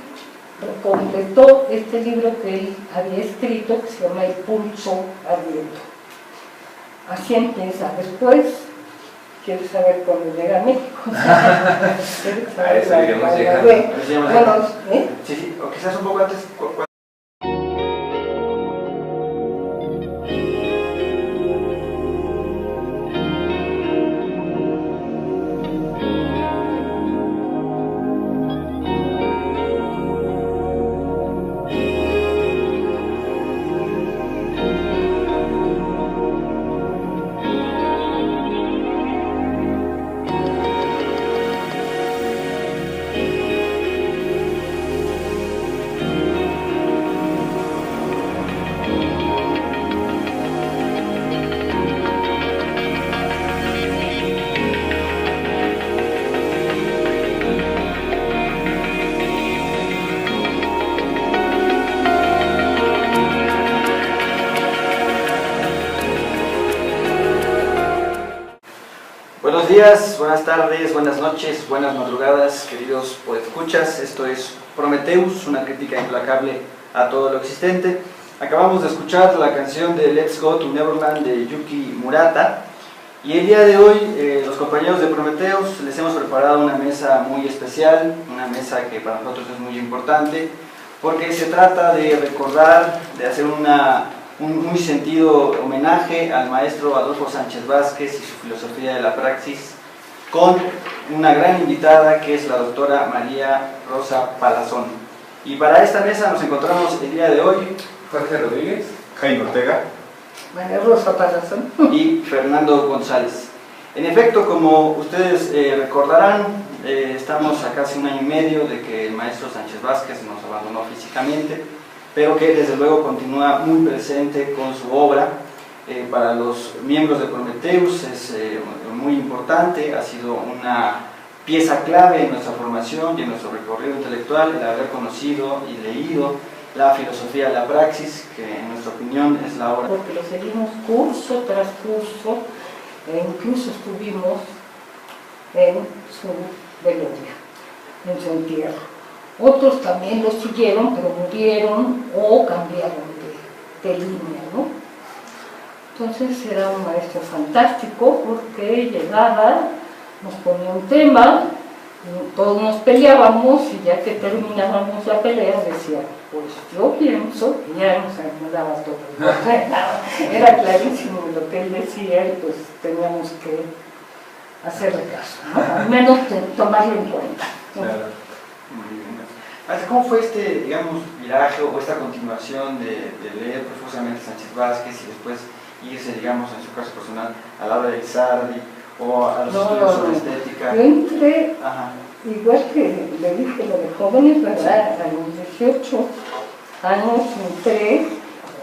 completó este libro que él había escrito que se llama El pulso ardiendo. Así empieza. Después, ¿quieres saber cuándo llega a México? A eso iremos llegando. Bueno, Sí, sí, o quizás un poco antes. Buenos días, buenas tardes, buenas noches, buenas madrugadas, queridos podescuchas. Esto es Prometheus, una crítica implacable a todo lo existente. Acabamos de escuchar la canción de Let's Go to Neverland de Yuki Murata. Y el día de hoy, los compañeros de Prometheus les hemos preparado una mesa muy especial, una mesa que para nosotros es muy importante, porque se trata de recordar, de hacer un muy sentido homenaje al maestro Adolfo Sánchez Vázquez y su filosofía de la praxis, con una gran invitada que es la doctora María Rosa Palazón. Y para esta mesa nos encontramos el día de hoy Jorge Rodríguez, Jaime Ortega, María Rosa Palazón y Fernando González. En efecto, como ustedes recordarán, estamos a casi un año y medio de que el maestro Sánchez Vázquez nos abandonó físicamente, pero que desde luego continúa muy presente con su obra. Para los miembros de Prometheus es muy importante, ha sido una pieza clave en nuestra formación y en nuestro recorrido intelectual el haber conocido y leído la filosofía de la praxis, que en nuestra opinión es la obra. porque lo seguimos curso tras curso, e incluso estuvimos en su velorio, en su entierro. Otros también lo siguieron, pero murieron o cambiaron de línea, ¿no? Entonces era un maestro fantástico porque llegaba, nos ponía un tema, todos nos peleábamos y ya que terminábamos la pelea decía, pues yo pienso, y ya nos acomodaba todo. Era clarísimo lo que él decía y pues teníamos que hacerle caso, ¿no? Al menos tomarlo en cuenta, ¿no? claro. ¿Cómo fue este, digamos, viraje o esta continuación de leer profusamente Sánchez Vázquez y después irse, digamos, en su caso personal, a la obra de Lizardi o a los estudios sobre estética? Yo entré, Ajá. igual que le dije lo de jóvenes, ¿verdad? A los 18 años entré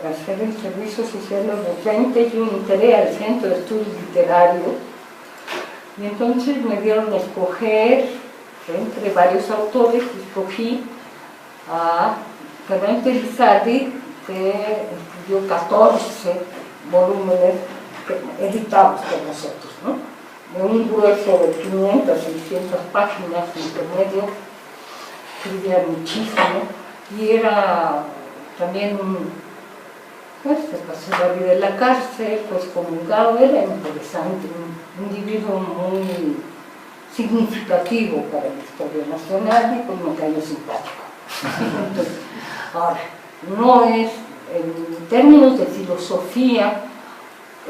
a hacer el servicio social a los 20, yo entré al Centro de Estudios Literarios y entonces me dieron a escoger entre varios autores, escogí a Fernando Lizardi, que escribió 14 volúmenes editados por nosotros, ¿no? De un grueso de 500, 600 páginas intermedio, escribía muchísimo y era también pues se pasó la vida en la cárcel, pues comulgado, era interesante, un individuo muy significativo para la historia nacional y pues me cayó simpático. Entonces, ahora, no es en términos de filosofía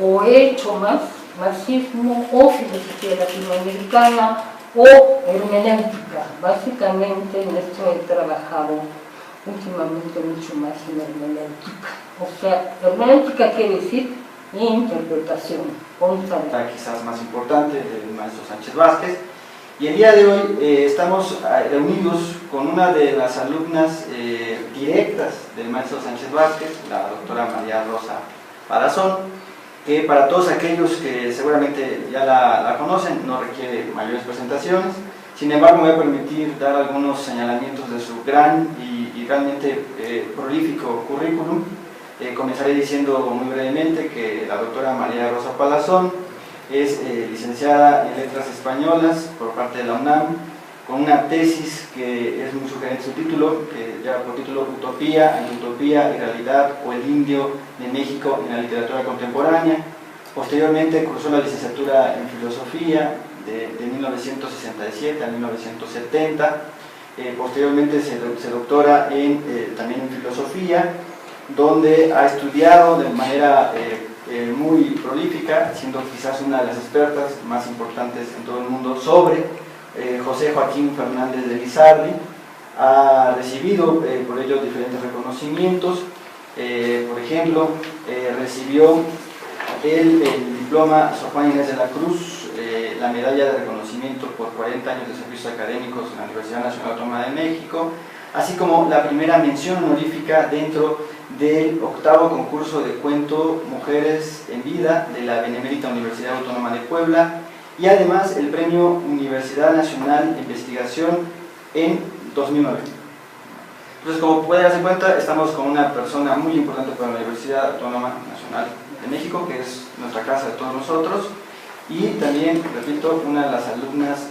o hecho más marxismo o filosofía latinoamericana o hermenéutica. Básicamente en esto he trabajado últimamente mucho más en hermenéutica. O sea, hermenéutica quiere decir interpretación, quizás más importante, del maestro Sánchez Vázquez. Y el día de hoy estamos reunidos con una de las alumnas directas del maestro Sánchez Vázquez, la doctora María Rosa Palazón, que para todos aquellos que seguramente ya la conocen no requiere mayores presentaciones. Sin embargo, me voy a permitir dar algunos señalamientos de su gran y realmente prolífico currículum. Comenzaré diciendo muy brevemente que la doctora María Rosa Palazón es licenciada en Letras Españolas por parte de la UNAM, con una tesis que es muy sugerente su título, que lleva por título Utopía, Antutopía y Realidad, o el indio de México en la literatura contemporánea. Posteriormente cursó la licenciatura en Filosofía de 1967 a 1970. Posteriormente se doctora también en Filosofía, donde ha estudiado de manera muy prolífica, siendo quizás una de las expertas más importantes en todo el mundo sobre José Joaquín Fernández de Lizardi. Ha recibido por ello diferentes reconocimientos. Por ejemplo, recibió el diploma Sor Juana Inés de la Cruz, la medalla de reconocimiento por 40 años de servicios académicos en la Universidad Nacional Autónoma de México, así como la primera mención honorífica dentro del 8º concurso de cuento Mujeres en Vida de la Benemérita Universidad Autónoma de Puebla, y además el premio Universidad Nacional de Investigación en 2009. Entonces, como pueden darse cuenta, estamos con una persona muy importante para la Universidad Autónoma Nacional de México, que es nuestra casa de todos nosotros, y también, repito, una de las alumnas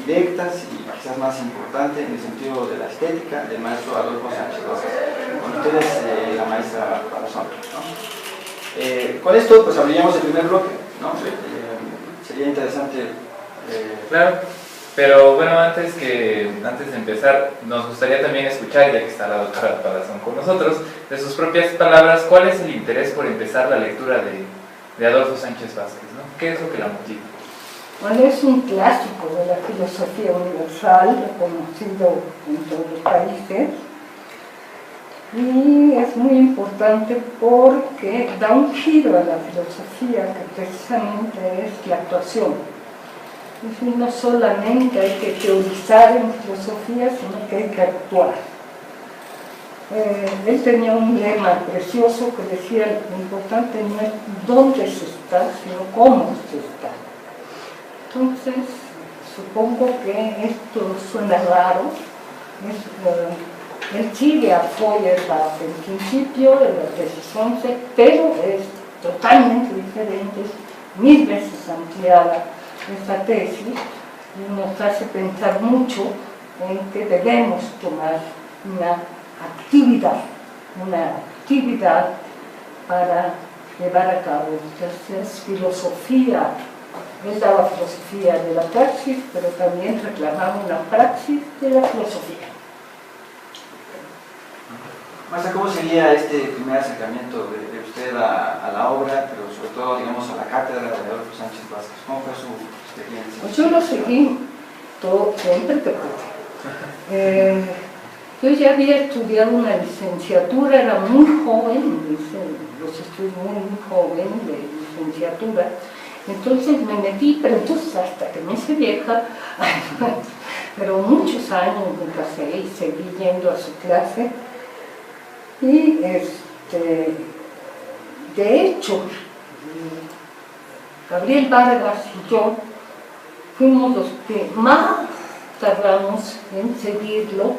directas y quizás más importante en el sentido de la estética del maestro Adolfo Sánchez Vázquez. Con ustedes, la maestra Palazón, ¿no? Con esto, pues abriríamos el primer bloque, ¿no? Sería interesante. Claro, pero bueno, antes de empezar, nos gustaría también escuchar, ya que está la doctora Palazón con nosotros, de sus propias palabras, ¿cuál es el interés por empezar la lectura de Adolfo Sánchez Vázquez, ¿no? ¿Qué es lo que la motiva? Bueno, es un clásico de la filosofía universal, reconocido en todos los países, y es muy importante porque da un giro a la filosofía, que precisamente es la actuación. Es decir, no solamente hay que teorizar en filosofía, sino que hay que actuar. Él tenía un lema precioso que decía: lo importante no es dónde se está, sino cómo se está. Entonces, supongo que esto suena raro. Él sigue a Feuerbach en principio, de la tesis 11, pero es totalmente diferente, es 1000 veces ampliada esta tesis, y nos hace pensar mucho en que debemos tomar una actividad para llevar a cabo. Entonces, es filosofía. Él daba filosofía de la praxis, pero también reclamaba una praxis de la filosofía. Maestra, ¿cómo sería este primer acercamiento de usted a la obra, pero sobre todo, digamos, a la cátedra de Adolfo Sánchez Vázquez? ¿Cómo fue su experiencia? Pues yo lo seguí siempre que pude. Yo ya había estudiado una licenciatura, era muy joven, hice los estudios muy joven de licenciatura, entonces me metí, pero entonces hasta que me hice vieja, pero muchos años me casé y seguí yendo a su clase. Y de hecho, Gabriel Vargas y yo fuimos los que más tardamos en seguirlo,